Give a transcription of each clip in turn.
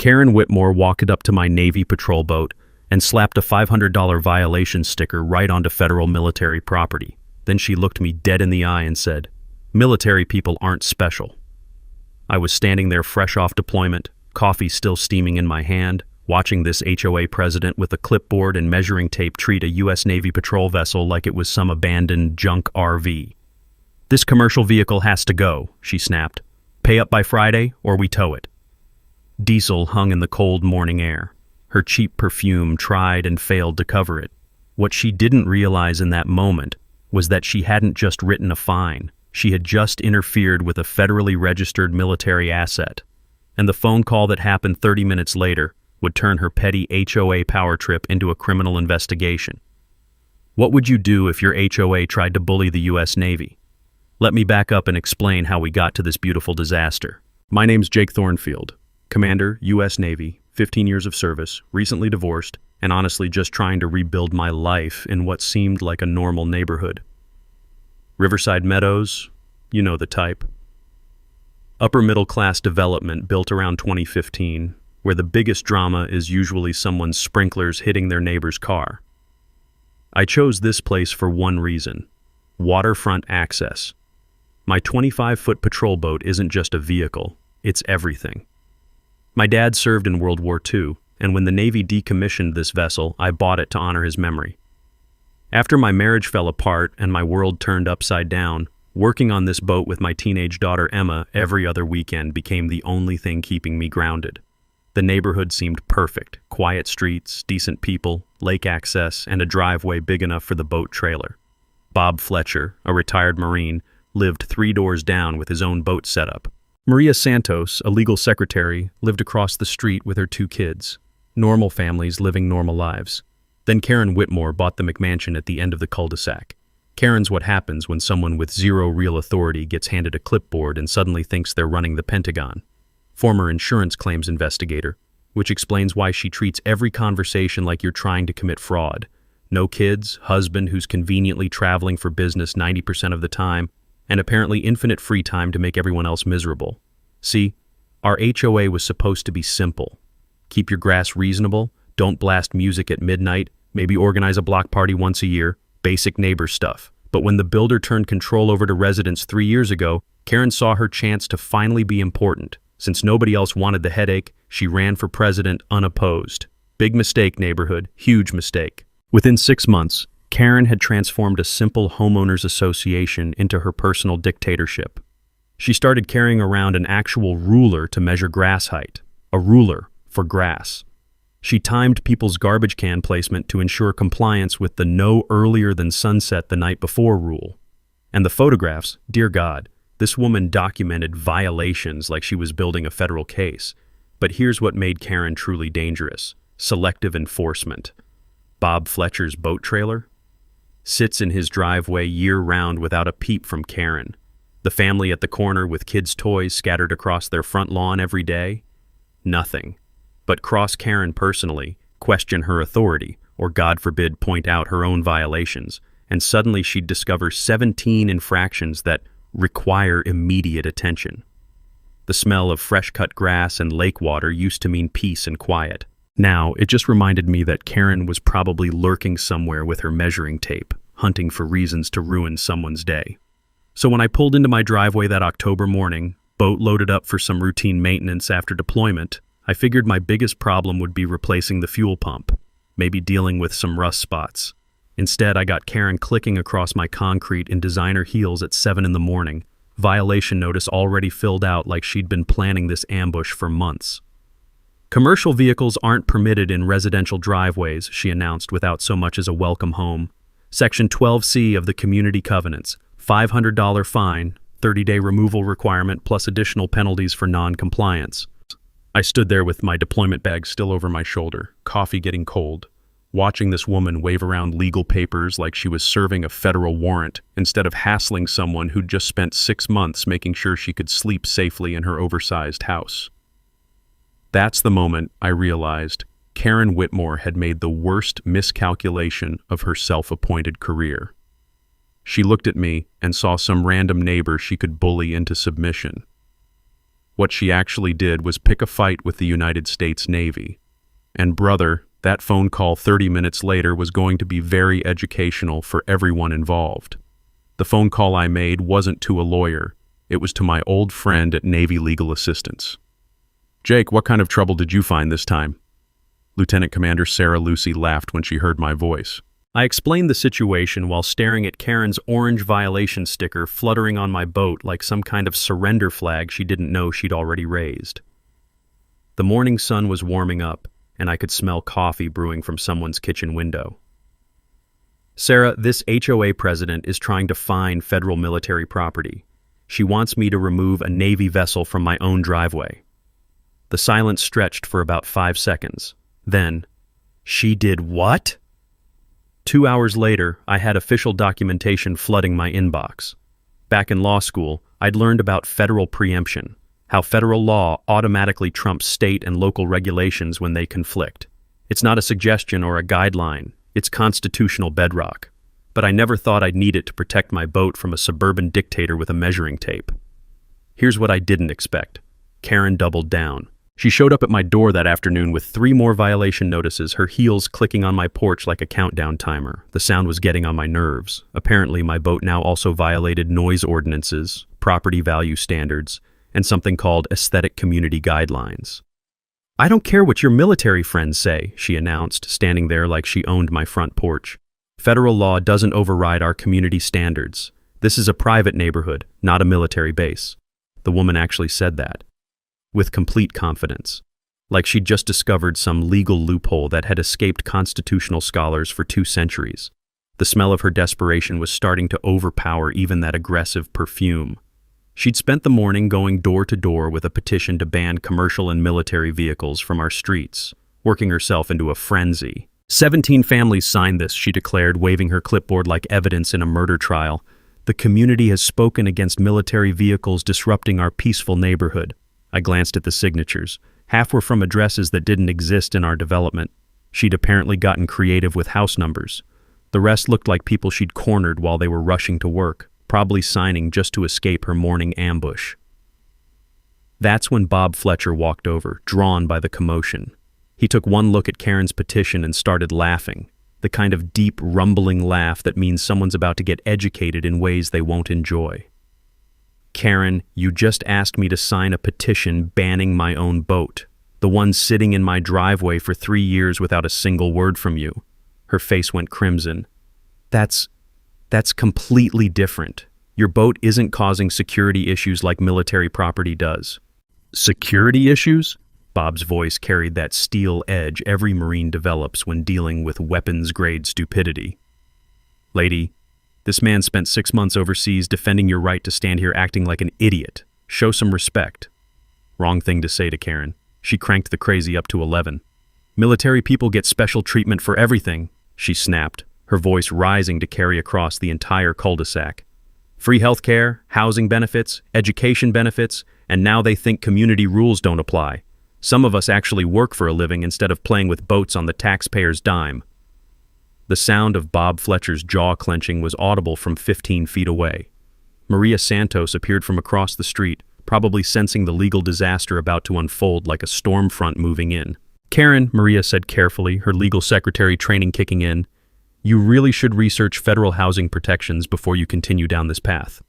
Karen Whitmore walked up to my Navy patrol boat and slapped a $500 violation sticker right onto federal military property. Then she looked me dead in the eye and said, "Military people aren't special." I was standing there fresh off deployment, coffee still steaming in my hand, watching this HOA president with a clipboard and measuring tape treat a U.S. Navy patrol vessel like it was some abandoned junk RV. "This commercial vehicle has to go," she snapped. "Pay up by Friday or we tow it." Diesel hung in the cold morning air. Her cheap perfume tried and failed to cover it. What she didn't realize in that moment was that she hadn't just written a fine. She had just interfered with a federally registered military asset. And the phone call that happened 30 minutes later would turn her petty HOA power trip into a criminal investigation. What would you do if your HOA tried to bully the U.S. Navy? Let me back up and explain how we got to this beautiful disaster. My name's Jake Thornfield, Commander, U.S. Navy, 15 years of service, recently divorced, and honestly just trying to rebuild my life in what seemed like a normal neighborhood. Riverside Meadows, you know the type. Upper middle class development built around 2015, where the biggest drama is usually someone's sprinklers hitting their neighbor's car. I chose this place for one reason: waterfront access. My 25-foot patrol boat isn't just a vehicle, it's everything. My dad served in World War II, and when the Navy decommissioned this vessel, I bought it to honor his memory. After my marriage fell apart and my world turned upside down, working on this boat with my teenage daughter Emma every other weekend became the only thing keeping me grounded. The neighborhood seemed perfect: quiet streets, decent people, lake access, and a driveway big enough for the boat trailer. Bob Fletcher, a retired Marine, lived 3 doors down with his own boat setup. Maria Santos, a legal secretary, lived across the street with her 2 kids. Normal families living normal lives. Then Karen Whitmore bought the McMansion at the end of the cul-de-sac. Karen's what happens when someone with zero real authority gets handed a clipboard and suddenly thinks they're running the Pentagon. Former insurance claims investigator, which explains why she treats every conversation like you're trying to commit fraud. No kids, husband who's conveniently traveling for business 90% of the time, and apparently infinite free time to make everyone else miserable. See, our HOA was supposed to be simple. Keep your grass reasonable, don't blast music at midnight, maybe organize a block party once a year, basic neighbor stuff. But when the builder turned control over to residents 3 years ago, Karen saw her chance to finally be important. Since nobody else wanted the headache, she ran for president unopposed. Big mistake, neighborhood, huge mistake. Within 6 months, Karen had transformed a simple homeowners association into her personal dictatorship. She started carrying around an actual ruler to measure grass height, a ruler for grass. She timed people's garbage can placement to ensure compliance with the no earlier than sunset the night before rule. And the photographs, dear God, this woman documented violations like she was building a federal case. But here's what made Karen truly dangerous: selective enforcement. Bob Fletcher's boat trailer sits in his driveway year-round without a peep from Karen. The family at the corner with kids' toys scattered across their front lawn every day? Nothing. But cross Karen personally, question her authority, or God forbid point out her own violations, and suddenly she'd discover 17 infractions that require immediate attention. The smell of fresh-cut grass and lake water used to mean peace and quiet. Now, it just reminded me that Karen was probably lurking somewhere with her measuring tape, hunting for reasons to ruin someone's day. So when I pulled into my driveway that October morning, boat loaded up for some routine maintenance after deployment, I figured my biggest problem would be replacing the fuel pump, maybe dealing with some rust spots. Instead, I got Karen clicking across my concrete in designer heels at 7 in the morning, violation notice already filled out like she'd been planning this ambush for months. "Commercial vehicles aren't permitted in residential driveways," she announced without so much as a welcome home. Section 12C of the Community Covenants, $500 fine, 30-day removal requirement plus additional penalties for non-compliance. I stood there with my deployment bag still over my shoulder, coffee getting cold, watching this woman wave around legal papers like she was serving a federal warrant instead of hassling someone who'd just spent 6 months making sure she could sleep safely in her oversized house. That's the moment I realized Karen Whitmore had made the worst miscalculation of her self-appointed career. She looked at me and saw some random neighbor she could bully into submission. What she actually did was pick a fight with the United States Navy. And brother, that phone call 30 minutes later was going to be very educational for everyone involved. The phone call I made wasn't to a lawyer. It was to my old friend at Navy Legal Assistance. "Jake, what kind of trouble did you find this time?" Lieutenant Commander Sarah Lucy laughed when she heard my voice. I explained the situation while staring at Karen's orange violation sticker fluttering on my boat like some kind of surrender flag she didn't know she'd already raised. The morning sun was warming up, and I could smell coffee brewing from someone's kitchen window. "Sarah, this HOA president is trying to fine federal military property. She wants me to remove a Navy vessel from my own driveway." The silence stretched for about 5 seconds. Then, "She did what?" 2 hours later, I had official documentation flooding my inbox. Back in law school, I'd learned about federal preemption, how federal law automatically trumps state and local regulations when they conflict. It's not a suggestion or a guideline, it's constitutional bedrock. But I never thought I'd need it to protect my boat from a suburban dictator with a measuring tape. Here's what I didn't expect. Karen doubled down. She showed up at my door that afternoon with 3 more violation notices, her heels clicking on my porch like a countdown timer. The sound was getting on my nerves. Apparently, my boat now also violated noise ordinances, property value standards, and something called aesthetic community guidelines. "I don't care what your military friends say," she announced, standing there like she owned my front porch. "Federal law doesn't override our community standards. This is a private neighborhood, not a military base." The woman actually said that, with complete confidence, like she'd just discovered some legal loophole that had escaped constitutional scholars for 2 centuries. The smell of her desperation was starting to overpower even that aggressive perfume. She'd spent the morning going door to door with a petition to ban commercial and military vehicles from our streets, working herself into a frenzy. 17 families signed this, she declared, waving her clipboard like evidence in a murder trial. "The community has spoken against military vehicles disrupting our peaceful neighborhood." I glanced at the signatures. Half were from addresses that didn't exist in our development. She'd apparently gotten creative with house numbers. The rest looked like people she'd cornered while they were rushing to work, probably signing just to escape her morning ambush. That's when Bob Fletcher walked over, drawn by the commotion. He took one look at Karen's petition and started laughing, the kind of deep, rumbling laugh that means someone's about to get educated in ways they won't enjoy. "Karen, you just asked me to sign a petition banning my own boat, the one sitting in my driveway for 3 years without a single word from you." Her face went crimson. That's completely different. Your boat isn't causing security issues like military property does." "Security issues?" Bob's voice carried that steel edge every Marine develops when dealing with weapons-grade stupidity. "Lady, this man spent 6 months overseas defending your right to stand here acting like an idiot. Show some respect." Wrong thing to say to Karen. She cranked the crazy up to 11. "Military people get special treatment for everything," she snapped, her voice rising to carry across the entire cul-de-sac. "Free health care, housing benefits, education benefits, and now they think community rules don't apply. Some of us actually work for a living instead of playing with boats on the taxpayer's dime." The sound of Bob Fletcher's jaw clenching was audible from 15 feet away. Maria Santos appeared from across the street, probably sensing the legal disaster about to unfold like a storm front moving in. "Karen," Maria said carefully, her legal secretary training kicking in, "you really should research federal housing protections before you continue down this path."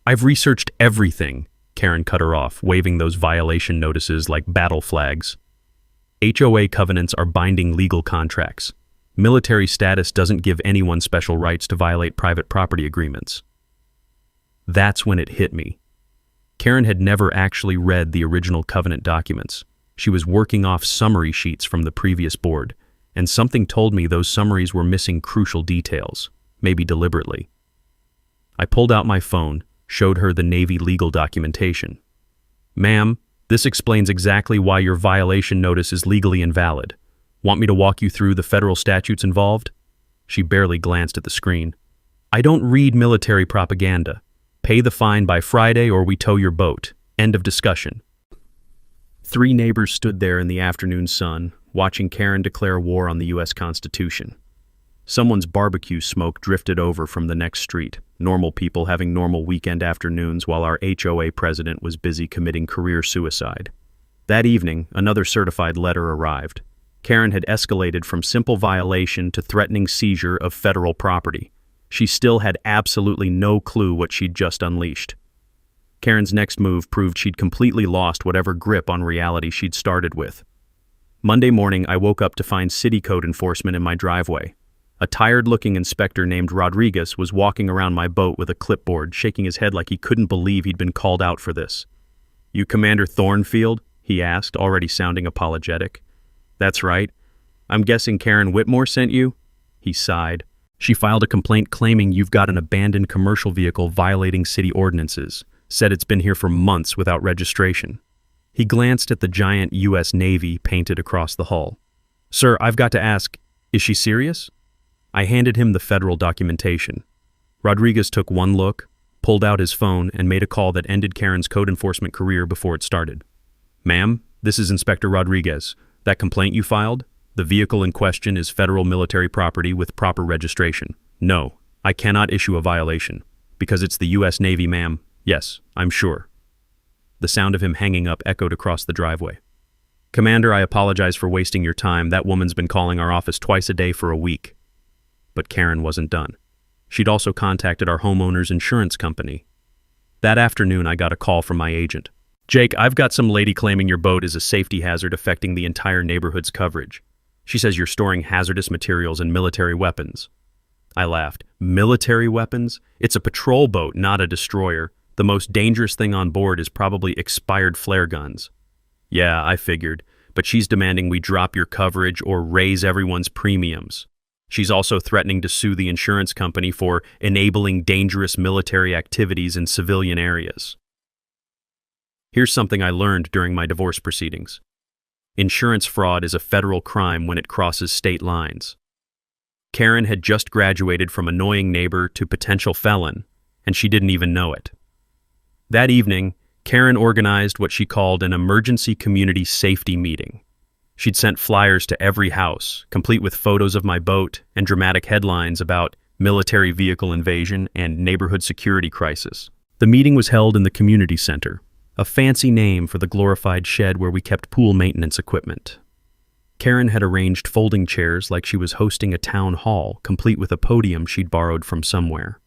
"I've researched everything," Karen cut her off, waving those violation notices like battle flags. "HOA covenants are binding legal contracts. Military status doesn't give anyone special rights to violate private property agreements." That's when it hit me. Karen had never actually read the original covenant documents. She was working off summary sheets from the previous board, and something told me those summaries were missing crucial details, maybe deliberately. I pulled out my phone, showed her the Navy legal documentation. "Ma'am, this explains exactly why your violation notice is legally invalid. Want me to walk you through the federal statutes involved?" She barely glanced at the screen. "I don't read military propaganda. Pay the fine by Friday or we tow your boat. End of discussion." 3 neighbors stood there in the afternoon sun, watching Karen declare war on the U.S. Constitution. Someone's barbecue smoke drifted over from the next street. normal people having normal weekend afternoons while our HOA president was busy committing career suicide. That evening, another certified letter arrived. Karen had escalated from simple violation to threatening seizure of federal property. She still had absolutely no clue what she'd just unleashed. Karen's next move proved she'd completely lost whatever grip on reality she'd started with. Monday morning, I woke up to find city code enforcement in my driveway. A tired-looking inspector named Rodriguez was walking around my boat with a clipboard, shaking his head like he couldn't believe he'd been called out for this. "You Commander Thornfield?" he asked, already sounding apologetic. "That's right. I'm guessing Karen Whitmore sent you?" He sighed. "She filed a complaint claiming you've got an abandoned commercial vehicle violating city ordinances. Said it's been here for months without registration." He glanced at the giant U.S. Navy painted across the hull. "Sir, I've got to ask, is she serious?" I handed him the federal documentation. Rodriguez took one look, pulled out his phone, and made a call that ended Karen's code enforcement career before it started. "Ma'am, this is Inspector Rodriguez. That complaint you filed? The vehicle in question is federal military property with proper registration. No, I cannot issue a violation. Because it's the U.S. Navy, ma'am. Yes, I'm sure." The sound of him hanging up echoed across the driveway. "Commander, I apologize for wasting your time. That woman's been calling our office twice a day for a week." But Karen wasn't done. She'd also contacted our homeowners insurance company. That afternoon, I got a call from my agent. "Jake, I've got some lady claiming your boat is a safety hazard affecting the entire neighborhood's coverage. She says you're storing hazardous materials and military weapons." I laughed. "Military weapons? It's a patrol boat, not a destroyer. The most dangerous thing on board is probably expired flare guns." "Yeah, I figured, but she's demanding we drop your coverage or raise everyone's premiums. She's also threatening to sue the insurance company for enabling dangerous military activities in civilian areas." Here's something I learned during my divorce proceedings. Insurance fraud is a federal crime when it crosses state lines. Karen had just graduated from annoying neighbor to potential felon, and she didn't even know it. That evening, Karen organized what she called an emergency community safety meeting. She'd sent flyers to every house, complete with photos of my boat and dramatic headlines about military vehicle invasion and neighborhood security crisis. The meeting was held in the community center, a fancy name for the glorified shed where we kept pool maintenance equipment. Karen had arranged folding chairs like she was hosting a town hall, complete with a podium she'd borrowed from somewhere.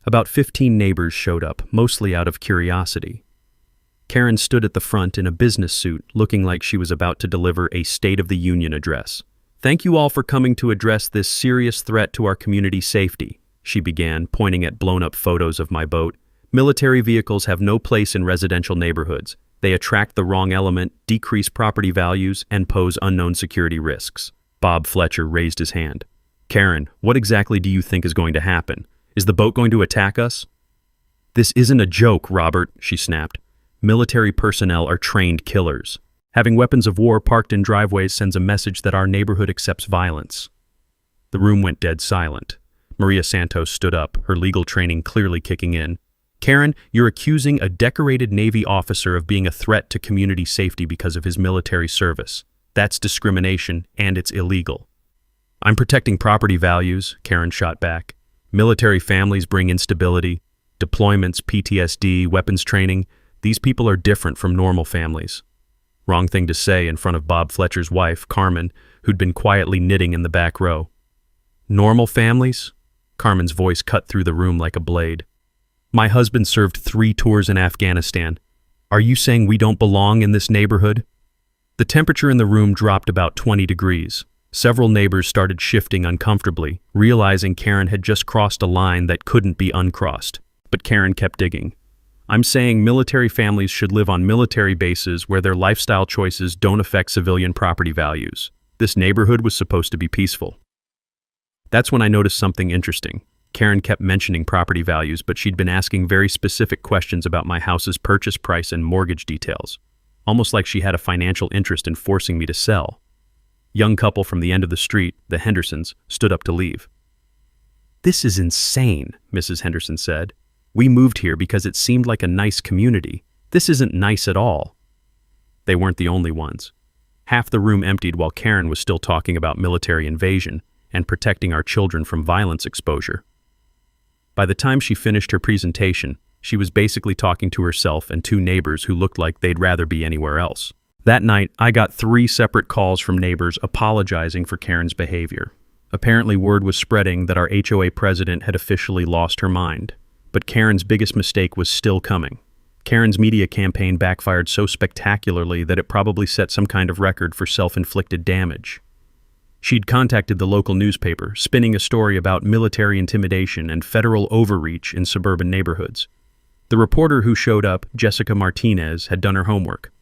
About 15 neighbors showed up, mostly out of curiosity. Karen stood at the front in a business suit, looking like she was about to deliver a State of the Union address. "Thank you all for coming to address this serious threat to our community safety," she began, pointing at blown-up photos of my boat. "Military vehicles have no place in residential neighborhoods. They attract the wrong element, decrease property values, and pose unknown security risks." Bob Fletcher raised his hand. "Karen, what exactly do you think is going to happen? Is the boat going to attack us?" "This isn't a joke, Robert," she snapped. "Military personnel are trained killers. Having weapons of war parked in driveways sends a message that our neighborhood accepts violence." The room went dead silent. Maria Santos stood up, her legal training clearly kicking in. "Karen, you're accusing a decorated Navy officer of being a threat to community safety because of his military service. That's discrimination, and it's illegal." "I'm protecting property values," Karen shot back. "Military families bring instability, deployments, PTSD, weapons training. These people are different from normal families." Wrong thing to say in front of Bob Fletcher's wife, Carmen, who'd been quietly knitting in the back row. "Normal families?" Carmen's voice cut through the room like a blade. "My husband served 3 tours in Afghanistan. Are you saying we don't belong in this neighborhood?" The temperature in the room dropped about 20 degrees. Several neighbors started shifting uncomfortably, realizing Karen had just crossed a line that couldn't be uncrossed. But Karen kept digging. "I'm saying military families should live on military bases where their lifestyle choices don't affect civilian property values. This neighborhood was supposed to be peaceful." That's when I noticed something interesting. Karen kept mentioning property values, but she'd been asking very specific questions about my house's purchase price and mortgage details, almost like she had a financial interest in forcing me to sell. Young couple from the end of the street, the Hendersons, stood up to leave. "This is insane," Mrs. Henderson said. "We moved here because it seemed like a nice community. This isn't nice at all." They weren't the only ones. Half the room emptied while Karen was still talking about military invasion and protecting our children from violence exposure. By the time she finished her presentation, she was basically talking to herself and two neighbors who looked like they'd rather be anywhere else. That night, I got 3 separate calls from neighbors apologizing for Karen's behavior. Apparently, word was spreading that our HOA president had officially lost her mind. But Karen's biggest mistake was still coming. Karen's media campaign backfired so spectacularly that it probably set some kind of record for self-inflicted damage. She'd contacted the local newspaper, spinning a story about military intimidation and federal overreach in suburban neighborhoods. The reporter who showed up, Jessica Martinez, had done her homework.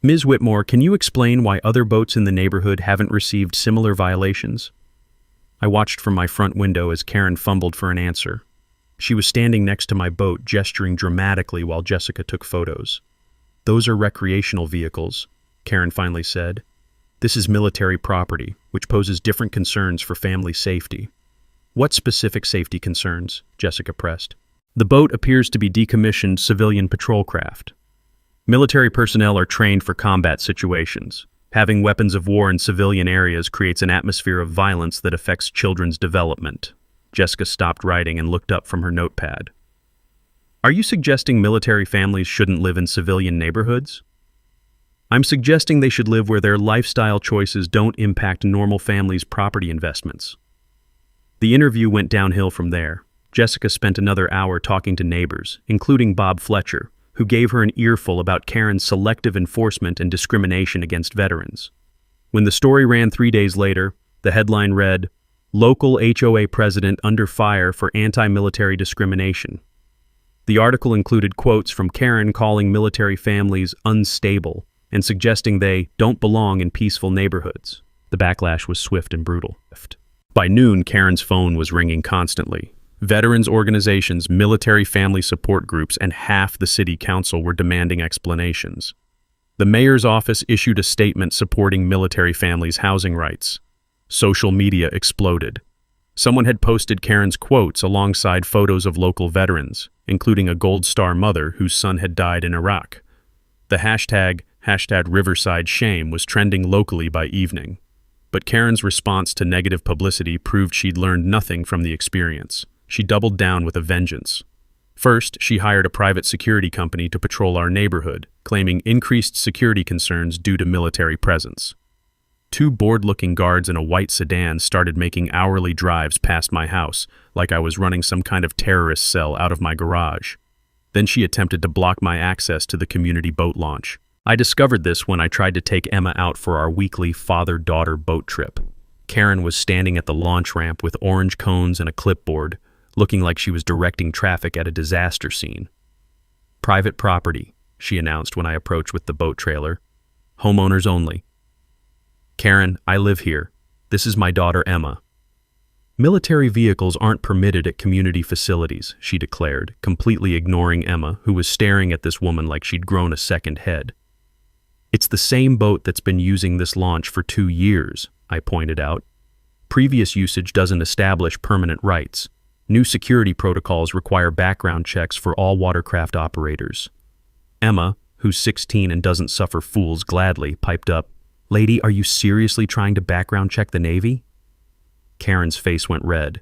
"Ms. Whitmore, can you explain why other boats in the neighborhood haven't received similar violations?" I watched from my front window as Karen fumbled for an answer. She was standing next to my boat, gesturing dramatically while Jessica took photos. "Those are recreational vehicles," Karen finally said. "This is military property, which poses different concerns for family safety." "What specific safety concerns?" Jessica pressed. "The boat appears to be decommissioned civilian patrol craft. Military personnel are trained for combat situations. Having weapons of war in civilian areas creates an atmosphere of violence that affects children's development." Jessica stopped writing and looked up from her notepad. "Are you suggesting military families shouldn't live in civilian neighborhoods?" "I'm suggesting they should live where their lifestyle choices don't impact normal families' property investments." The interview went downhill from there. Jessica spent another hour talking to neighbors, including Bob Fletcher, who gave her an earful about Karen's selective enforcement and discrimination against veterans. When the story ran 3 days later, the headline read, "Local HOA President Under Fire for Anti-Military Discrimination." The article included quotes from Karen calling military families unstable and suggesting they don't belong in peaceful neighborhoods. The backlash was swift and brutal. By noon, Karen's phone was ringing constantly. Veterans organizations, military family support groups, and half the city council were demanding explanations. The mayor's office issued a statement supporting military families' housing rights. Social media exploded. Someone had posted Karen's quotes alongside photos of local veterans, including a Gold Star mother whose son had died in Iraq. The hashtag Riverside Shame was trending locally by evening. But Karen's response to negative publicity proved she'd learned nothing from the experience. She doubled down with a vengeance. First, she hired a private security company to patrol our neighborhood, claiming increased security concerns due to military presence. 2 bored-looking guards in a white sedan started making hourly drives past my house, like I was running some kind of terrorist cell out of my garage. Then she attempted to block my access to the community boat launch. I discovered this when I tried to take Emma out for our weekly father-daughter boat trip. Karen was standing at the launch ramp with orange cones and a clipboard, looking like she was directing traffic at a disaster scene. "Private property," she announced when I approached with the boat trailer. "Homeowners only." "Karen, I live here. This is my daughter Emma." "Military vehicles aren't permitted at community facilities," she declared, completely ignoring Emma, who was staring at this woman like she'd grown a second head. "It's the same boat that's been using this launch for 2 years," I pointed out. "Previous usage doesn't establish permanent rights. New security protocols require background checks for all watercraft operators." Emma, who's 16 and doesn't suffer fools gladly, piped up, "Lady, are you seriously trying to background check the Navy?" Karen's face went red.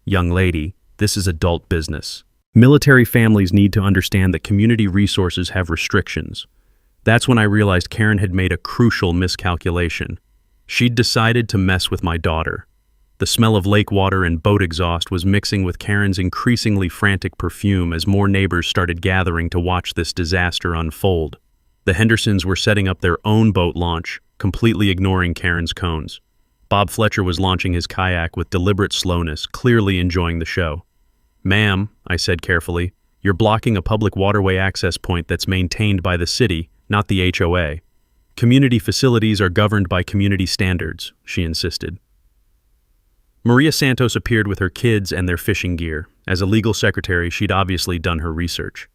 "Young lady, this is adult business. Military families need to understand that community resources have restrictions." That's when I realized Karen had made a crucial miscalculation. She'd decided to mess with my daughter. The smell of lake water and boat exhaust was mixing with Karen's increasingly frantic perfume as more neighbors started gathering to watch this disaster unfold. The Hendersons were setting up their own boat launch, completely ignoring Karen's cones. Bob Fletcher was launching his kayak with deliberate slowness, clearly enjoying the show. "Ma'am," I said carefully, "you're blocking a public waterway access point that's maintained by the city, not the HOA. Community facilities are governed by community standards," she insisted. Maria Santos appeared with her kids and their fishing gear. As a legal secretary, she'd obviously done her research.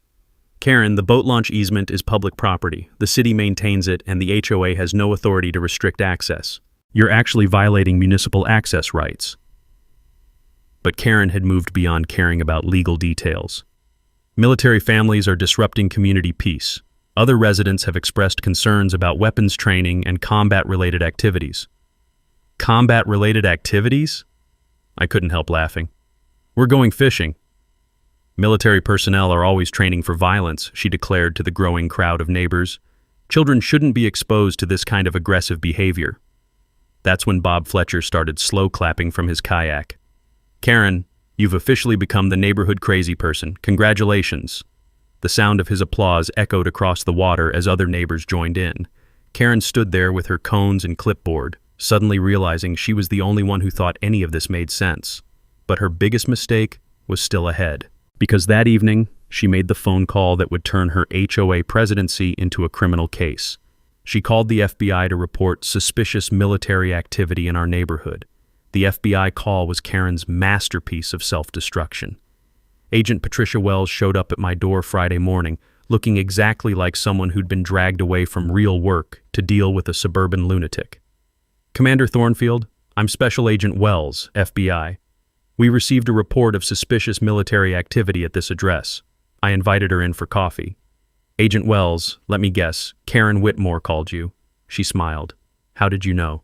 "Karen, the boat launch easement is public property. The city maintains it, and the HOA has no authority to restrict access. You're actually violating municipal access rights." But Karen had moved beyond caring about legal details. "Military families are disrupting community peace. Other residents have expressed concerns about weapons training and combat-related activities." "Combat-related activities?" I couldn't help laughing. "We're going fishing." Military personnel are always training for violence, she declared to the growing crowd of neighbors. Children shouldn't be exposed to this kind of aggressive behavior. That's when Bob Fletcher started slow clapping from his kayak. Karen, you've officially become the neighborhood crazy person. Congratulations. The sound of his applause echoed across the water as other neighbors joined in. Karen stood there with her cones and clipboard, suddenly realizing she was the only one who thought any of this made sense. But her biggest mistake was still ahead. Because that evening, she made the phone call that would turn her HOA presidency into a criminal case. She called the FBI to report suspicious military activity in our neighborhood. The FBI call was Karen's masterpiece of self-destruction. Agent Patricia Wells showed up at my door Friday morning, looking exactly like someone who'd been dragged away from real work to deal with a suburban lunatic. Commander Thornfield, I'm Special Agent Wells, FBI. We received a report of suspicious military activity at this address. I invited her in for coffee. Agent Wells, let me guess, Karen Whitmore called you. She smiled. How did you know?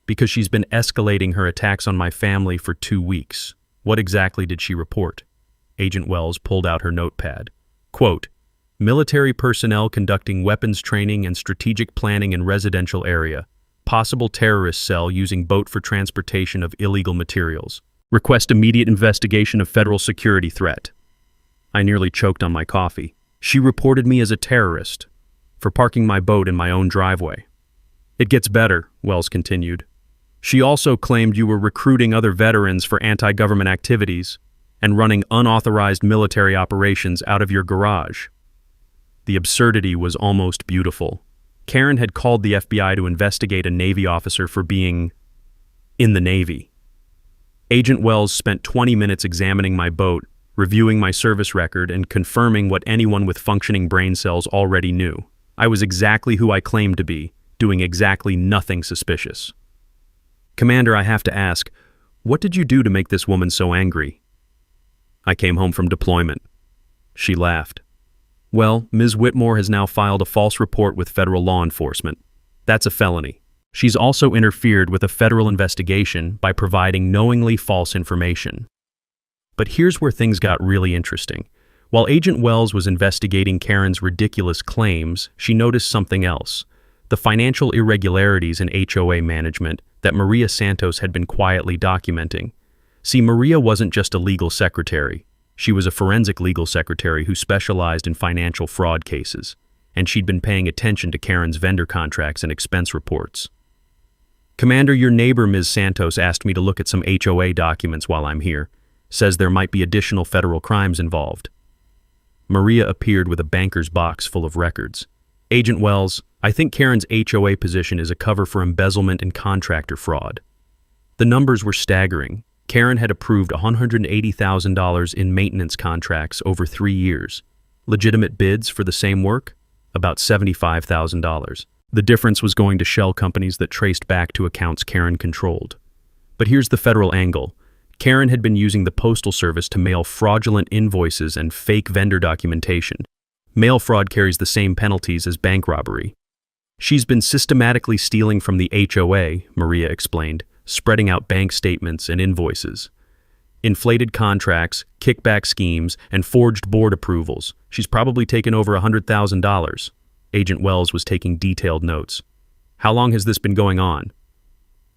Because she's been escalating her attacks on my family for 2 weeks. What exactly did she report? Agent Wells pulled out her notepad. Quote, military personnel conducting weapons training and strategic planning in residential area. Possible terrorist cell using boat for transportation of illegal materials. Request immediate investigation of federal security threat. I nearly choked on my coffee. She reported me as a terrorist for parking my boat in my own driveway. It gets better, Wells continued. She also claimed you were recruiting other veterans for anti-government activities and running unauthorized military operations out of your garage. The absurdity was almost beautiful. Karen had called the FBI to investigate a Navy officer for being in the Navy. Agent Wells spent 20 minutes examining my boat, reviewing my service record, and confirming what anyone with functioning brain cells already knew. I was exactly who I claimed to be, doing exactly nothing suspicious. Commander, I have to ask, what did you do to make this woman so angry? I came home from deployment. She laughed. Well, Ms. Whitmore has now filed a false report with federal law enforcement. That's a felony. She's also interfered with a federal investigation by providing knowingly false information. But here's where things got really interesting. While Agent Wells was investigating Karen's ridiculous claims, she noticed something else: the financial irregularities in HOA management that Maria Santos had been quietly documenting. See, Maria wasn't just a legal secretary. She was a forensic legal secretary who specialized in financial fraud cases, and she'd been paying attention to Karen's vendor contracts and expense reports. Commander, your neighbor, Ms. Santos, asked me to look at some HOA documents while I'm here. Says there might be additional federal crimes involved. Maria appeared with a banker's box full of records. Agent Wells, I think Karen's HOA position is a cover for embezzlement and contractor fraud. The numbers were staggering. Karen had approved $180,000 in maintenance contracts over 3 years. Legitimate bids for the same work? About $75,000. The difference was going to shell companies that traced back to accounts Karen controlled. But here's the federal angle. Karen had been using the Postal Service to mail fraudulent invoices and fake vendor documentation. Mail fraud carries the same penalties as bank robbery. She's been systematically stealing from the HOA, Maria explained, spreading out bank statements and invoices. Inflated contracts, kickback schemes, and forged board approvals. She's probably taken over $100,000. Agent Wells was taking detailed notes. How long has this been going on?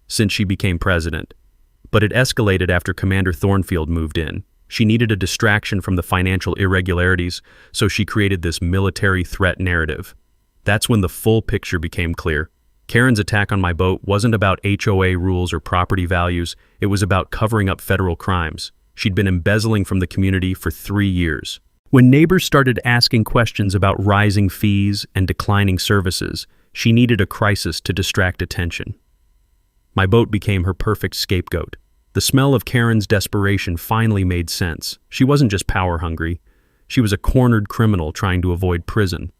Since she became president. But it escalated after Commander Thornfield moved in. She needed a distraction from the financial irregularities, so she created this military threat narrative. That's when the full picture became clear. Karen's attack on my boat wasn't about HOA rules or property values. It was about covering up federal crimes. She'd been embezzling from the community for 3 years. When neighbors started asking questions about rising fees and declining services, she needed a crisis to distract attention. My boat became her perfect scapegoat. The smell of Karen's desperation finally made sense. She wasn't just power-hungry. She was a cornered criminal trying to avoid prison.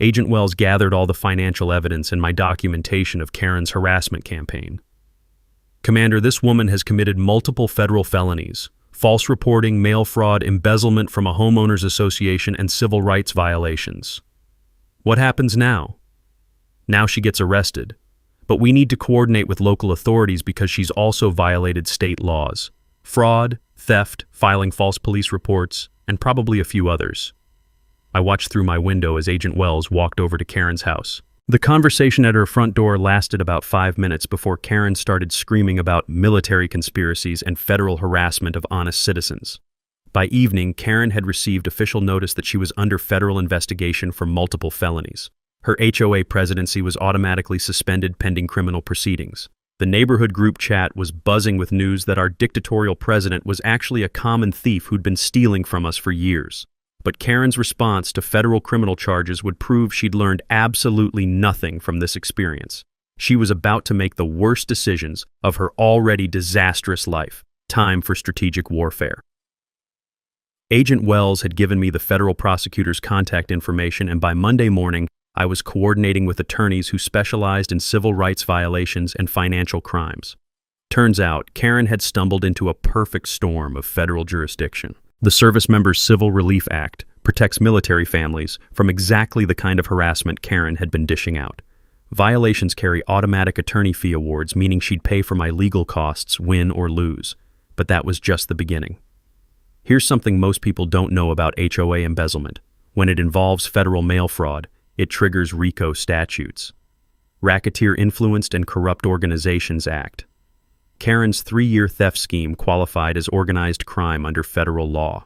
Agent Wells gathered all the financial evidence in my documentation of Karen's harassment campaign. Commander, this woman has committed multiple federal felonies: false reporting, mail fraud, embezzlement from a homeowners association, and civil rights violations. What happens now? Now she gets arrested. But we need to coordinate with local authorities because she's also violated state laws. Fraud, theft, filing false police reports, and probably a few others. I watched through my window as Agent Wells walked over to Karen's house. The conversation at her front door lasted about 5 minutes before Karen started screaming about military conspiracies and federal harassment of honest citizens. By evening, Karen had received official notice that she was under federal investigation for multiple felonies. Her HOA presidency was automatically suspended pending criminal proceedings. The neighborhood group chat was buzzing with news that our dictatorial president was actually a common thief who'd been stealing from us for years. But Karen's response to federal criminal charges would prove she'd learned absolutely nothing from this experience. She was about to make the worst decisions of her already disastrous life. Time for strategic warfare. Agent Wells had given me the federal prosecutor's contact information, and by Monday morning, I was coordinating with attorneys who specialized in civil rights violations and financial crimes. Turns out, Karen had stumbled into a perfect storm of federal jurisdiction. The Service Members Civil Relief Act protects military families from exactly the kind of harassment Karen had been dishing out. Violations carry automatic attorney fee awards, meaning she'd pay for my legal costs, win or lose. But that was just the beginning. Here's something most people don't know about HOA embezzlement. When it involves federal mail fraud, it triggers RICO statutes. Racketeer Influenced and Corrupt Organizations Act. Karen's 3-year theft scheme qualified as organized crime under federal law.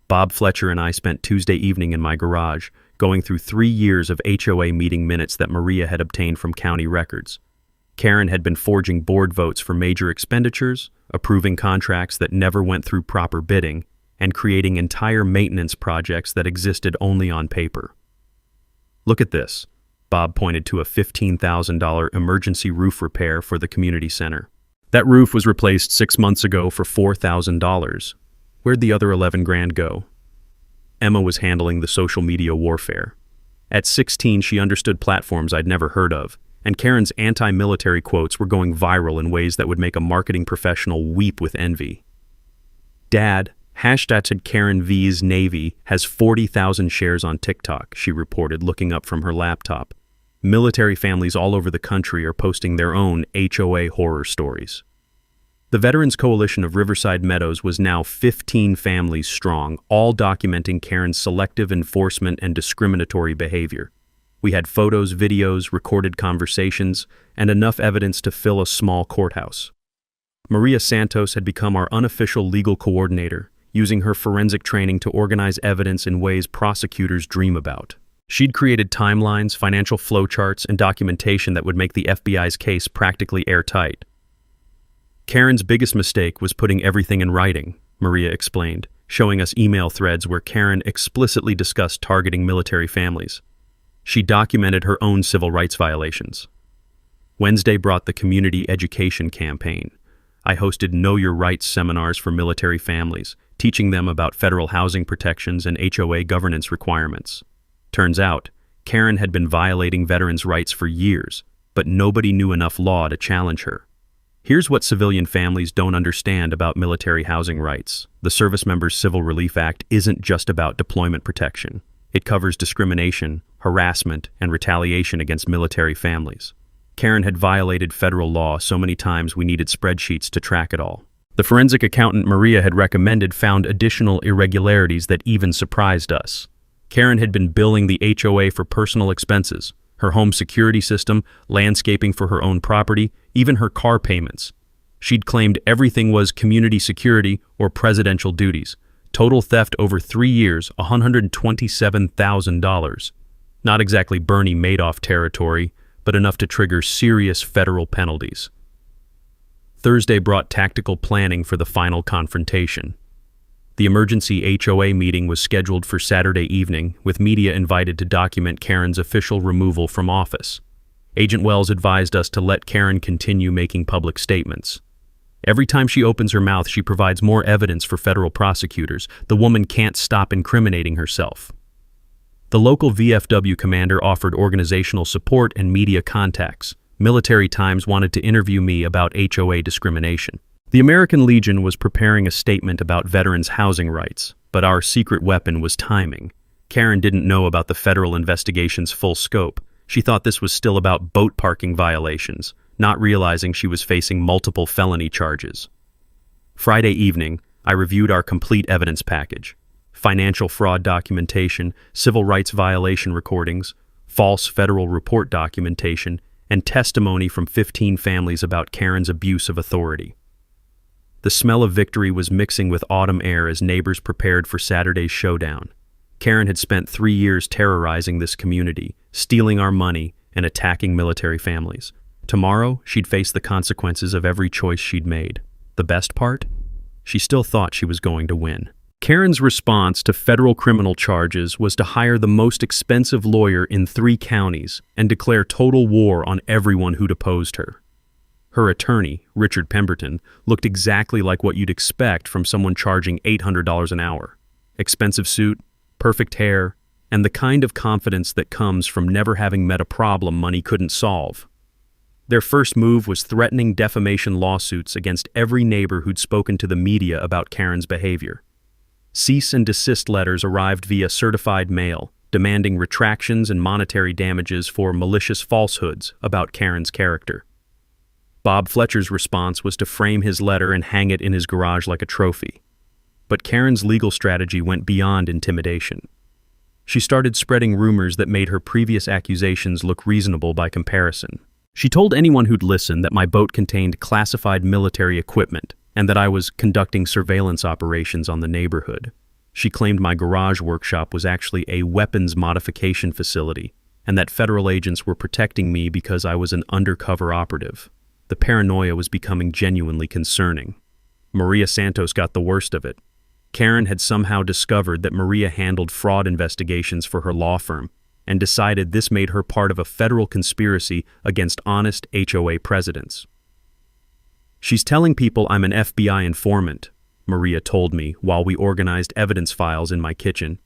Bob Fletcher and I spent Tuesday evening in my garage, going through 3 years of HOA meeting minutes that Maria had obtained from county records. Karen had been forging board votes for major expenditures, approving contracts that never went through proper bidding, and creating entire maintenance projects that existed only on paper. Look at this. Bob pointed to a $15,000 emergency roof repair for the community center. That roof was replaced 6 months ago for $4,000. Where'd the other 11 grand go? Emma was handling the social media warfare. At 16, she understood platforms I'd never heard of, and Karen's anti-military quotes were going viral in ways that would make a marketing professional weep with envy. Dad, hashtag Karen V's Navy has 40,000 shares on TikTok, she reported, looking up from her laptop. Military families all over the country are posting their own HOA horror stories. The Veterans Coalition of Riverside Meadows was now 15 families strong, all documenting Karen's selective enforcement and discriminatory behavior. We had photos, videos, recorded conversations, and enough evidence to fill a small courthouse. Maria Santos had become our unofficial legal coordinator, using her forensic training to organize evidence in ways prosecutors dream about. She'd created timelines, financial flowcharts, and documentation that would make the FBI's case practically airtight. Karen's biggest mistake was putting everything in writing, Maria explained, showing us email threads where Karen explicitly discussed targeting military families. She documented her own civil rights violations. Wednesday brought the community education campaign. I hosted Know Your Rights seminars for military families, teaching them about federal housing protections and HOA governance requirements. Turns out, Karen had been violating veterans' rights for years, but nobody knew enough law to challenge her. Here's what civilian families don't understand about military housing rights. The Service Members Civil Relief Act isn't just about deployment protection. It covers discrimination, harassment, and retaliation against military families. Karen had violated federal law so many times we needed spreadsheets to track it all. The forensic accountant Maria had recommended found additional irregularities that even surprised us. Karen had been billing the HOA for personal expenses, her home security system, landscaping for her own property, even her car payments. She'd claimed everything was community security or presidential duties. Total theft over 3 years, $127,000. Not exactly Bernie Madoff territory, but enough to trigger serious federal penalties. Thursday brought tactical planning for the final confrontation. The emergency HOA meeting was scheduled for Saturday evening, with media invited to document Karen's official removal from office. Agent Wells advised us to let Karen continue making public statements. Every time she opens her mouth, she provides more evidence for federal prosecutors. The woman can't stop incriminating herself. The local VFW commander offered organizational support and media contacts. Military Times wanted to interview me about HOA discrimination. The American Legion was preparing a statement about veterans' housing rights, but our secret weapon was timing. Karen didn't know about the federal investigation's full scope. She thought this was still about boat parking violations, not realizing she was facing multiple felony charges. Friday evening, I reviewed our complete evidence package: financial fraud documentation, civil rights violation recordings, false federal report documentation, and testimony from 15 families about Karen's abuse of authority. The smell of victory was mixing with autumn air as neighbors prepared for Saturday's showdown. Karen had spent 3 years terrorizing this community, stealing our money, and attacking military families. Tomorrow, she'd face the consequences of every choice she'd made. The best part? She still thought she was going to win. Karen's response to federal criminal charges was to hire the most expensive lawyer in 3 counties and declare total war on everyone who'd opposed her. Her attorney, Richard Pemberton, looked exactly like what you'd expect from someone charging $800 an hour. Expensive suit, perfect hair, and the kind of confidence that comes from never having met a problem money couldn't solve. Their first move was threatening defamation lawsuits against every neighbor who'd spoken to the media about Karen's behavior. Cease and desist letters arrived via certified mail, demanding retractions and monetary damages for malicious falsehoods about Karen's character. Bob Fletcher's response was to frame his letter and hang it in his garage like a trophy. But Karen's legal strategy went beyond intimidation. She started spreading rumors that made her previous accusations look reasonable by comparison. She told anyone who'd listen that my boat contained classified military equipment and that I was conducting surveillance operations on the neighborhood. She claimed my garage workshop was actually a weapons modification facility and that federal agents were protecting me because I was an undercover operative. The paranoia was becoming genuinely concerning. Maria Santos got the worst of it. Karen had somehow discovered that Maria handled fraud investigations for her law firm and decided this made her part of a federal conspiracy against honest HOA presidents. "She's telling people I'm an FBI informant," Maria told me while we organized evidence files in my kitchen.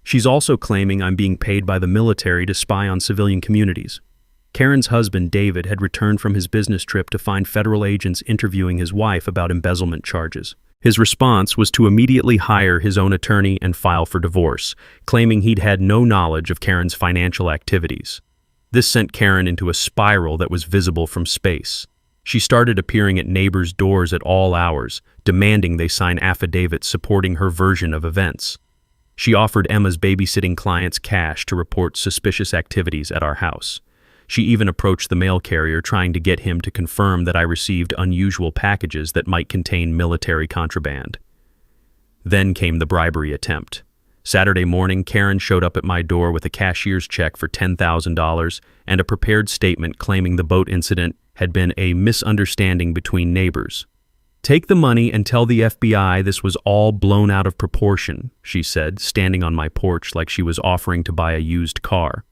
"She's also claiming I'm being paid by the military to spy on civilian communities." Karen's husband, David, had returned from his business trip to find federal agents interviewing his wife about embezzlement charges. His response was to immediately hire his own attorney and file for divorce, claiming he'd had no knowledge of Karen's financial activities. This sent Karen into a spiral that was visible from space. She started appearing at neighbors' doors at all hours, demanding they sign affidavits supporting her version of events. She offered Emma's babysitting clients cash to report suspicious activities at our house. She even approached the mail carrier trying to get him to confirm that I received unusual packages that might contain military contraband. Then came the bribery attempt. Saturday morning, Karen showed up at my door with a cashier's check for $10,000 and a prepared statement claiming the boat incident had been a misunderstanding between neighbors. "Take the money and tell the FBI this was all blown out of proportion," she said, standing on my porch like she was offering to buy a used car.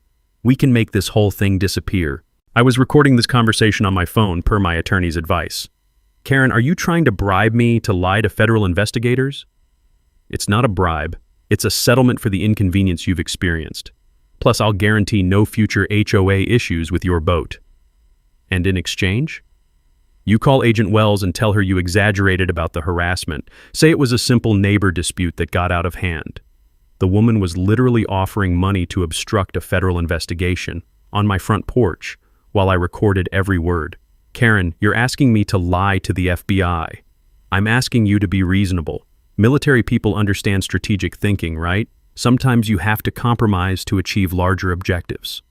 "We can make this whole thing disappear." I was recording this conversation on my phone per my attorney's advice. "Karen, are you trying to bribe me to lie to federal investigators?" "It's not a bribe. It's a settlement for the inconvenience you've experienced. Plus, I'll guarantee no future HOA issues with your boat." "And in exchange?" "You call Agent Wells and tell her you exaggerated about the harassment. Say it was a simple neighbor dispute that got out of hand." The woman was literally offering money to obstruct a federal investigation on my front porch while I recorded every word. "Karen, you're asking me to lie to the FBI. I'm asking you to be reasonable. Military people understand strategic thinking, right? Sometimes you have to compromise to achieve larger objectives."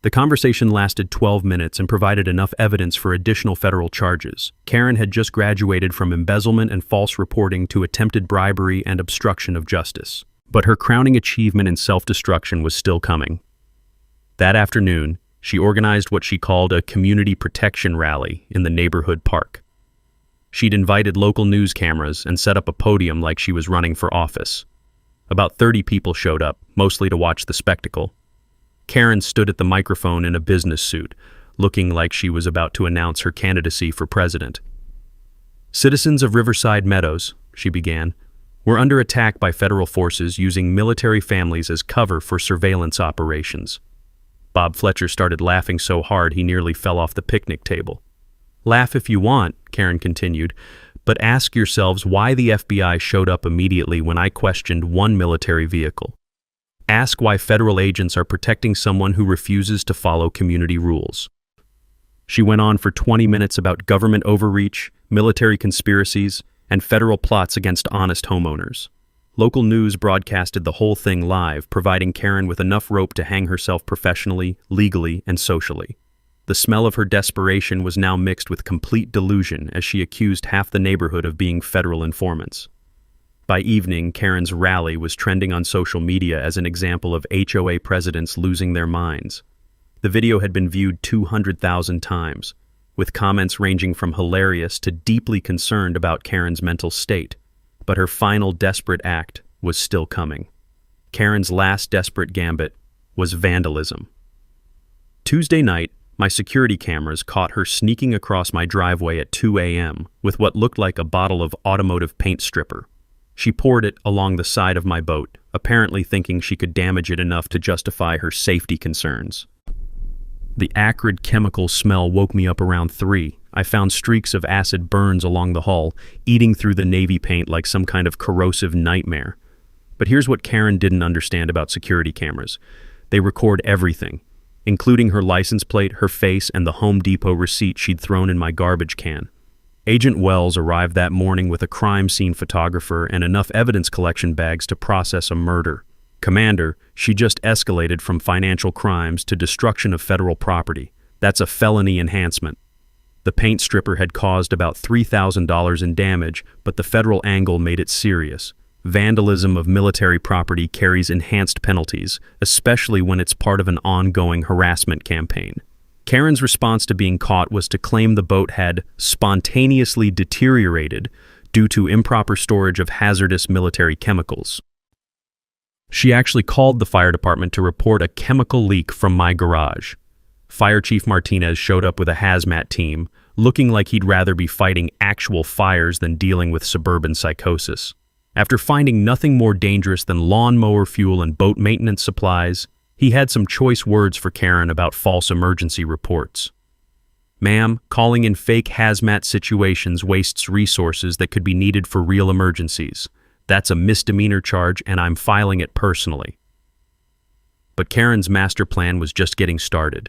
The conversation lasted 12 minutes and provided enough evidence for additional federal charges. Karen had just graduated from embezzlement and false reporting to attempted bribery and obstruction of justice. But her crowning achievement in self-destruction was still coming. That afternoon, she organized what she called a community protection rally in the neighborhood park. She'd invited local news cameras and set up a podium like she was running for office. About 30 people showed up, mostly to watch the spectacle. Karen stood at the microphone in a business suit, looking like she was about to announce her candidacy for president. "Citizens of Riverside Meadows," she began, "we're under attack by federal forces using military families as cover for surveillance operations." Bob Fletcher started laughing so hard he nearly fell off the picnic table. "Laugh if you want," Karen continued, "but ask yourselves why the FBI showed up immediately when I questioned one military vehicle. Ask why federal agents are protecting someone who refuses to follow community rules." She went on for 20 minutes about government overreach, military conspiracies, and federal plots against honest homeowners. Local news broadcasted the whole thing live, providing Karen with enough rope to hang herself professionally, legally, and socially. The smell of her desperation was now mixed with complete delusion as she accused half the neighborhood of being federal informants. By evening, Karen's rally was trending on social media as an example of HOA presidents losing their minds. The video had been viewed 200,000 times, with comments ranging from hilarious to deeply concerned about Karen's mental state. But her final desperate act was still coming. Karen's last desperate gambit was vandalism. Tuesday night, my security cameras caught her sneaking across my driveway at 2 a.m. with what looked like a bottle of automotive paint stripper. She poured it along the side of my boat, apparently thinking she could damage it enough to justify her safety concerns. The acrid chemical smell woke me up around 3. I found streaks of acid burns along the hull, eating through the navy paint like some kind of corrosive nightmare. But here's what Karen didn't understand about security cameras. They record everything, including her license plate, her face, and the Home Depot receipt she'd thrown in my garbage can. Agent Wells arrived that morning with a crime scene photographer and enough evidence collection bags to process a murder. Commander, she just escalated from financial crimes to destruction of federal property. That's a felony enhancement. The paint stripper had caused about $3,000 in damage, but the federal angle made it serious. Vandalism of military property carries enhanced penalties, especially when it's part of an ongoing harassment campaign. Karen's response to being caught was to claim the boat had spontaneously deteriorated due to improper storage of hazardous military chemicals. She actually called the fire department to report a chemical leak from my garage. Fire Chief Martinez showed up with a hazmat team, looking like he'd rather be fighting actual fires than dealing with suburban psychosis. After finding nothing more dangerous than lawnmower fuel and boat maintenance supplies, he had some choice words for Karen about false emergency reports. "Ma'am, calling in fake hazmat situations wastes resources that could be needed for real emergencies. That's a misdemeanor charge, and I'm filing it personally." But Karen's master plan was just getting started.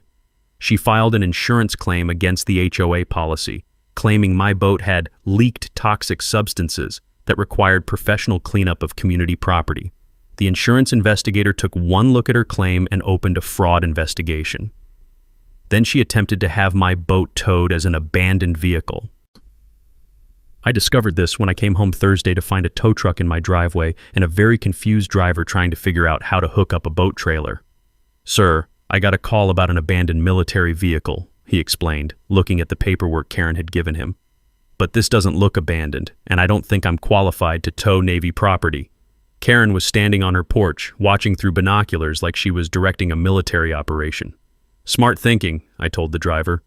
She filed an insurance claim against the HOA policy, claiming my boat had leaked toxic substances that required professional cleanup of community property. The insurance investigator took one look at her claim and opened a fraud investigation. Then she attempted to have my boat towed as an abandoned vehicle. I discovered this when I came home Thursday to find a tow truck in my driveway and a very confused driver trying to figure out how to hook up a boat trailer. "Sir, I got a call about an abandoned military vehicle," he explained, looking at the paperwork Karen had given him. "But this doesn't look abandoned, and I don't think I'm qualified to tow Navy property." Karen was standing on her porch, watching through binoculars like she was directing a military operation. "Smart thinking," I told the driver.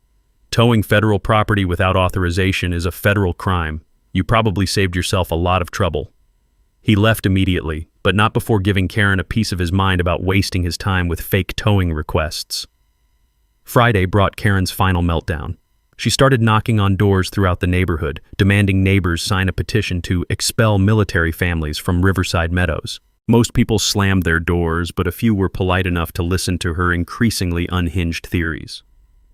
"Towing federal property without authorization is a federal crime. You probably saved yourself a lot of trouble." He left immediately, but not before giving Karen a piece of his mind about wasting his time with fake towing requests. Friday brought Karen's final meltdown. She started knocking on doors throughout the neighborhood, demanding neighbors sign a petition to expel military families from Riverside Meadows. Most people slammed their doors, but a few were polite enough to listen to her increasingly unhinged theories.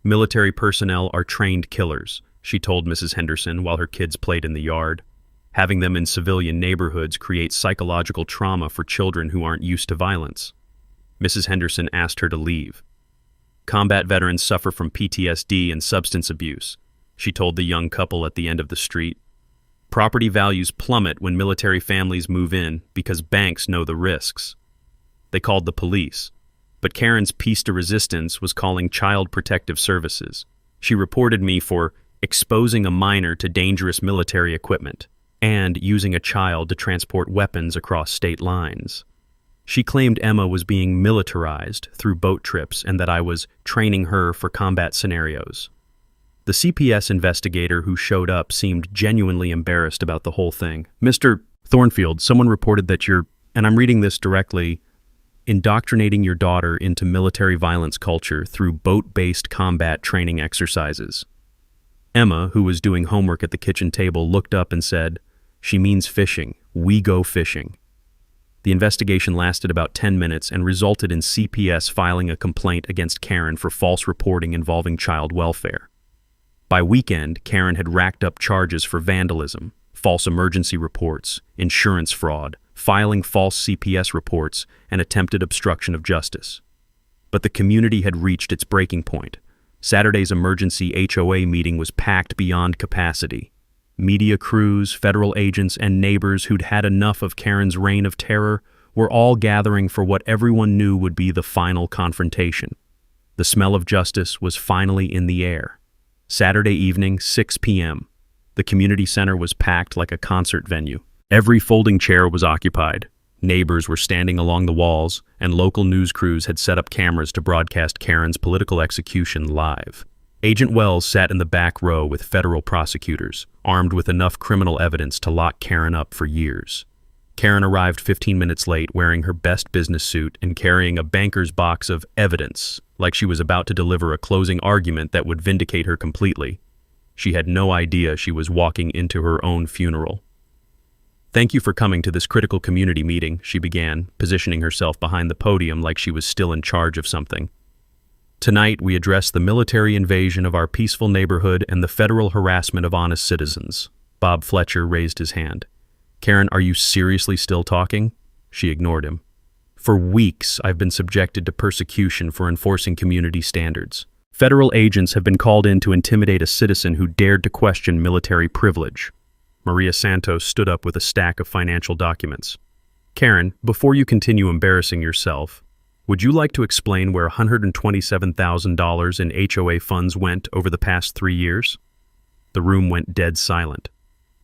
"Military personnel are trained killers," she told Mrs. Henderson while her kids played in the yard. "Having them in civilian neighborhoods creates psychological trauma for children who aren't used to violence." Mrs. Henderson asked her to leave. "Combat veterans suffer from PTSD and substance abuse," she told the young couple at the end of the street. "Property values plummet when military families move in because banks know the risks." They called the police, but Karen's piece de resistance was calling Child Protective Services. She reported me for exposing a minor to dangerous military equipment and using a child to transport weapons across state lines. She claimed Emma was being militarized through boat trips and that I was training her for combat scenarios. The CPS investigator who showed up seemed genuinely embarrassed about the whole thing. "Mr. Thornfield, someone reported that you're, and I'm reading this directly, indoctrinating your daughter into military violence culture through boat-based combat training exercises." Emma, who was doing homework at the kitchen table, looked up and said, "She means fishing. We go fishing." The investigation lasted about 10 minutes and resulted in CPS filing a complaint against Karen for false reporting involving child welfare. By weekend, Karen had racked up charges for vandalism, false emergency reports, insurance fraud, filing false CPS reports, and attempted obstruction of justice. But the community had reached its breaking point. Saturday's emergency HOA meeting was packed beyond capacity. Media crews, federal agents, and neighbors who'd had enough of Karen's reign of terror were all gathering for what everyone knew would be the final confrontation. The smell of justice was finally in the air. Saturday evening, 6 p.m. The community center was packed like a concert venue. Every folding chair was occupied. Neighbors were standing along the walls, and local news crews had set up cameras to broadcast Karen's political execution live. Agent Wells sat in the back row with federal prosecutors, armed with enough criminal evidence to lock Karen up for years. Karen arrived 15 minutes late, wearing her best business suit and carrying a banker's box of evidence, like she was about to deliver a closing argument that would vindicate her completely. She had no idea she was walking into her own funeral. "Thank you for coming to this critical community meeting," she began, positioning herself behind the podium like she was still in charge of something. "Tonight, we address the military invasion of our peaceful neighborhood and the federal harassment of honest citizens." Bob Fletcher raised his hand. "Karen, are you seriously still talking?" She ignored him. "For weeks, I've been subjected to persecution for enforcing community standards. Federal agents have been called in to intimidate a citizen who dared to question military privilege." Maria Santos stood up with a stack of financial documents. "Karen, before you continue embarrassing yourself, would you like to explain where $127,000 in HOA funds went over the past 3 years? The room went dead silent.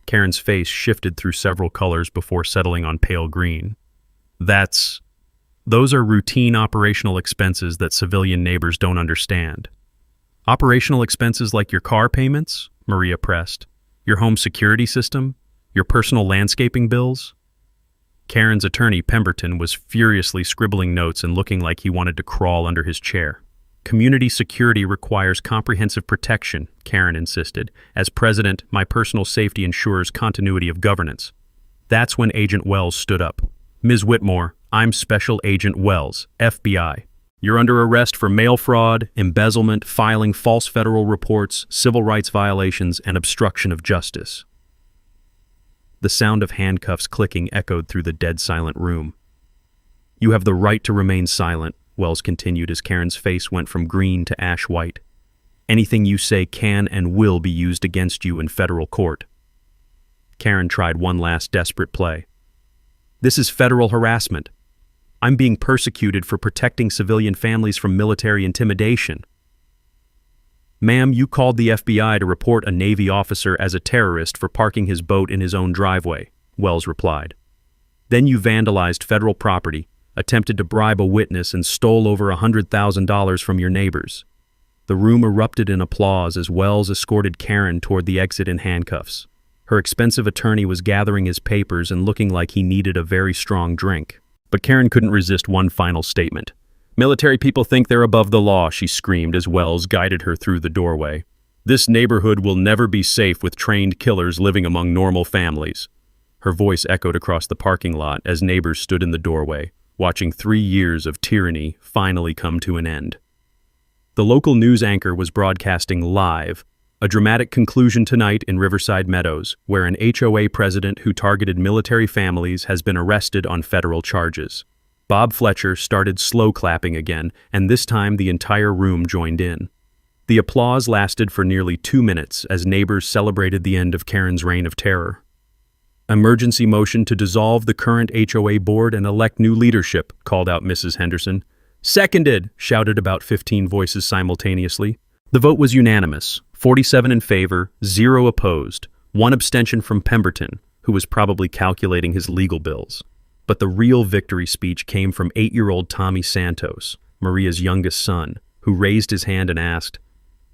Karen's face shifted through several colors before settling on pale green. Those are routine operational expenses that civilian neighbors don't understand. Operational expenses like your car payments? Maria pressed. Your home security system? Your personal landscaping bills? Karen's attorney, Pemberton, was furiously scribbling notes and looking like he wanted to crawl under his chair. Community security requires comprehensive protection, Karen insisted. As president, my personal safety ensures continuity of governance. That's when Agent Wells stood up. Ms. Whitmore, I'm Special Agent Wells, FBI. You're under arrest for mail fraud, embezzlement, filing false federal reports, civil rights violations, and obstruction of justice. The sound of handcuffs clicking echoed through the dead silent room. You have the right to remain silent, Wells continued as Karen's face went from green to ash white. Anything you say can and will be used against you in federal court. Karen tried one last desperate play. This is federal harassment. I'm being persecuted for protecting civilian families from military intimidation. Ma'am, you called the FBI to report a Navy officer as a terrorist for parking his boat in his own driveway, Wells replied. Then you vandalized federal property, attempted to bribe a witness, and stole over $100,000 from your neighbors. The room erupted in applause as Wells escorted Karen toward the exit in handcuffs. Her expensive attorney was gathering his papers and looking like he needed a very strong drink. But Karen couldn't resist one final statement. Military people think they're above the law, she screamed as Wells guided her through the doorway. This neighborhood will never be safe with trained killers living among normal families. Her voice echoed across the parking lot as neighbors stood in the doorway, watching 3 years of tyranny finally come to an end. The local news anchor was broadcasting live, a dramatic conclusion tonight in Riverside Meadows, where an HOA president who targeted military families has been arrested on federal charges. Bob Fletcher started slow clapping again, and this time the entire room joined in. The applause lasted for nearly 2 minutes as neighbors celebrated the end of Karen's reign of terror. Emergency motion to dissolve the current HOA board and elect new leadership, called out Mrs. Henderson. Seconded, shouted about 15 voices simultaneously. The vote was unanimous, 47 in favor, 0 opposed, 1 abstention from Pemberton, who was probably calculating his legal bills. But the real victory speech came from 8-year-old Tommy Santos, Maria's youngest son, who raised his hand and asked,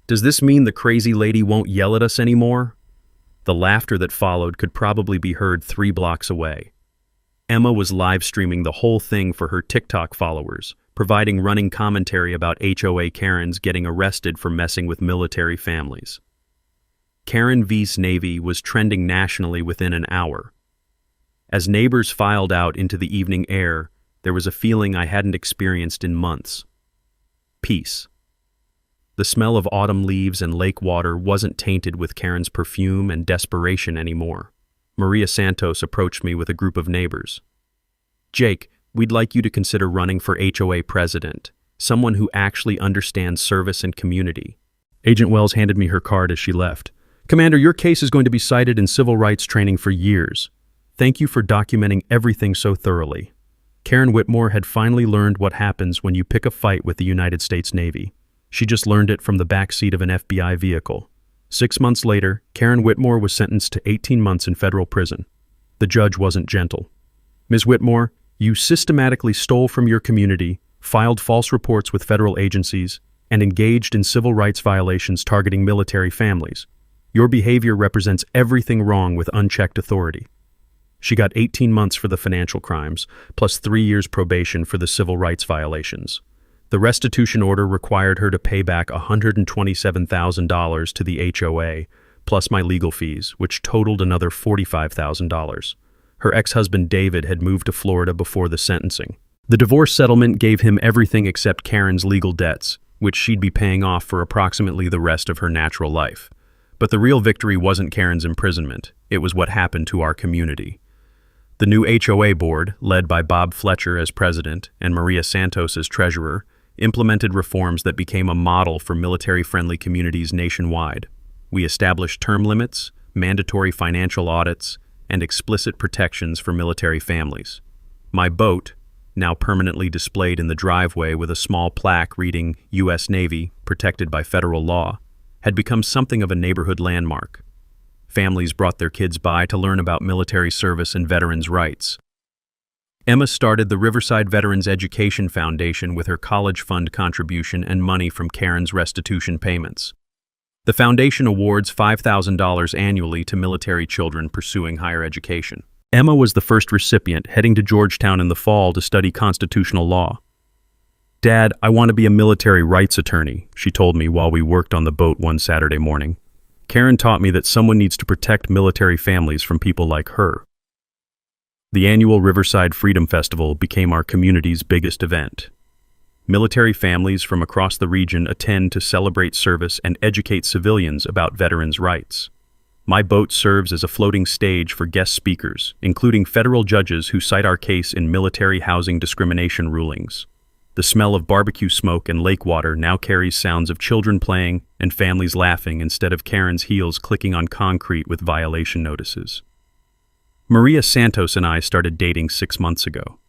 "Does this mean the crazy lady won't yell at us anymore?" The laughter that followed could probably be heard 3 blocks away. Emma was live streaming the whole thing for her TikTok followers, providing running commentary about HOA Karens getting arrested for messing with military families. Karen vs. Navy was trending nationally within an hour. As neighbors filed out into the evening air, there was a feeling I hadn't experienced in months. Peace. The smell of autumn leaves and lake water wasn't tainted with Karen's perfume and desperation anymore. Maria Santos approached me with a group of neighbors. "Jake, we'd like you to consider running for HOA president, someone who actually understands service and community." Agent Wells handed me her card as she left. "Commander, your case is going to be cited in civil rights training for years. Thank you for documenting everything so thoroughly." Karen Whitmore had finally learned what happens when you pick a fight with the United States Navy. She just learned it from the back seat of an FBI vehicle. 6 months later, Karen Whitmore was sentenced to 18 months in federal prison. The judge wasn't gentle. "Ms. Whitmore, you systematically stole from your community, filed false reports with federal agencies, and engaged in civil rights violations targeting military families. Your behavior represents everything wrong with unchecked authority." She got 18 months for the financial crimes, plus 3 years probation for the civil rights violations. The restitution order required her to pay back $127,000 to the HOA, plus my legal fees, which totaled another $45,000. Her ex-husband David had moved to Florida before the sentencing. The divorce settlement gave him everything except Karen's legal debts, which she'd be paying off for approximately the rest of her natural life. But the real victory wasn't Karen's imprisonment, it was what happened to our community. The new HOA board, led by Bob Fletcher as president and Maria Santos as treasurer, implemented reforms that became a model for military-friendly communities nationwide. We established term limits, mandatory financial audits, and explicit protections for military families. My boat, now permanently displayed in the driveway with a small plaque reading U.S. Navy, protected by federal law, had become something of a neighborhood landmark. Families brought their kids by to learn about military service and veterans' rights. Emma started the Riverside Veterans Education Foundation with her college fund contribution and money from Karen's restitution payments. The foundation awards $5,000 annually to military children pursuing higher education. Emma was the first recipient, heading to Georgetown in the fall to study constitutional law. "Dad, I want to be a military rights attorney," she told me while we worked on the boat one Saturday morning. Karen taught me that someone needs to protect military families from people like her. The annual Riverside Freedom Festival became our community's biggest event. Military families from across the region attend to celebrate service and educate civilians about veterans' rights. My boat serves as a floating stage for guest speakers, including federal judges who cite our case in military housing discrimination rulings. The smell of barbecue smoke and lake water now carries sounds of children playing and families laughing instead of Karen's heels clicking on concrete with violation notices. Maria Santos and I started dating 6 months ago.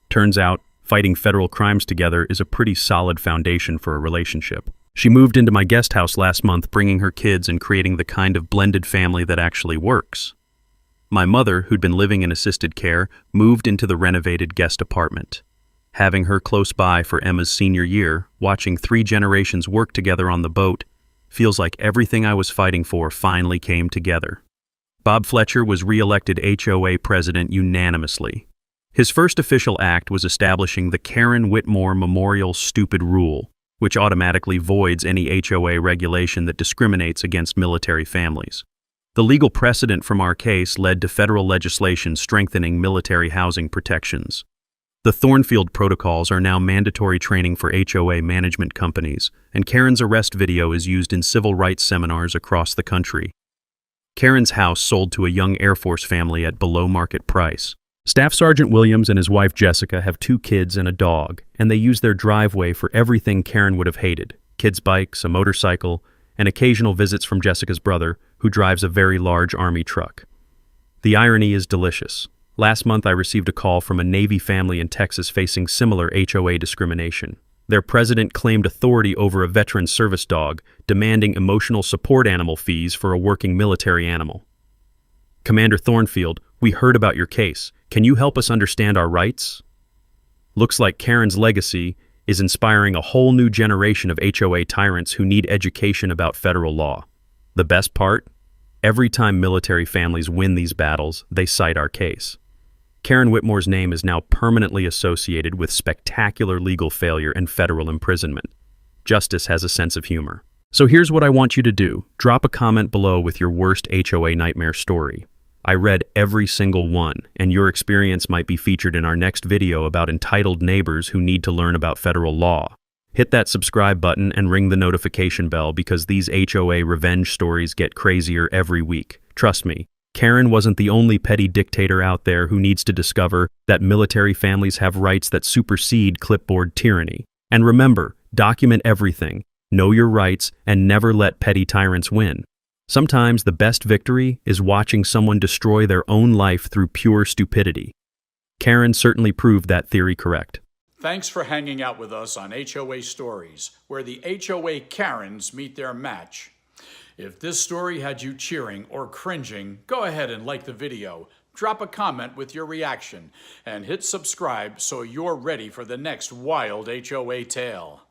Turns out, fighting federal crimes together is a pretty solid foundation for a relationship. She moved into my guest house last month, bringing her kids and creating the kind of blended family that actually works. My mother, who'd been living in assisted care, moved into the renovated guest apartment. Having her close by for Emma's senior year, watching 3 generations work together on the boat, feels like everything I was fighting for finally came together. Bob Fletcher was re-elected HOA president unanimously. His first official act was establishing the Karen Whitmore Memorial Stupid Rule, which automatically voids any HOA regulation that discriminates against military families. The legal precedent from our case led to federal legislation strengthening military housing protections. The Thornfield Protocols are now mandatory training for HOA management companies, and Karen's arrest video is used in civil rights seminars across the country. Karen's house sold to a young Air Force family at below market price. Staff Sergeant Williams and his wife Jessica have 2 kids and a dog, and they use their driveway for everything Karen would have hated: kids' bikes, a motorcycle, and occasional visits from Jessica's brother, who drives a very large Army truck. The irony is delicious. Last month I received a call from a Navy family in Texas facing similar HOA discrimination. Their president claimed authority over a veteran service dog, demanding emotional support animal fees for a working military animal. "Commander Thornfield, we heard about your case. Can you help us understand our rights?" Looks like Karen's legacy is inspiring a whole new generation of HOA tyrants who need education about federal law. The best part? Every time military families win these battles, they cite our case. Karen Whitmore's name is now permanently associated with spectacular legal failure and federal imprisonment. Justice has a sense of humor. So here's what I want you to do. Drop a comment below with your worst HOA nightmare story. I read every single one, and your experience might be featured in our next video about entitled neighbors who need to learn about federal law. Hit that subscribe button and ring the notification bell because these HOA revenge stories get crazier every week. Trust me, Karen wasn't the only petty dictator out there who needs to discover that military families have rights that supersede clipboard tyranny. And remember, document everything, know your rights, and never let petty tyrants win. Sometimes the best victory is watching someone destroy their own life through pure stupidity. Karen certainly proved that theory correct. Thanks for hanging out with us on HOA Stories, where the HOA Karens meet their match. If this story had you cheering or cringing, go ahead and like the video, drop a comment with your reaction, and hit subscribe so you're ready for the next wild HOA tale.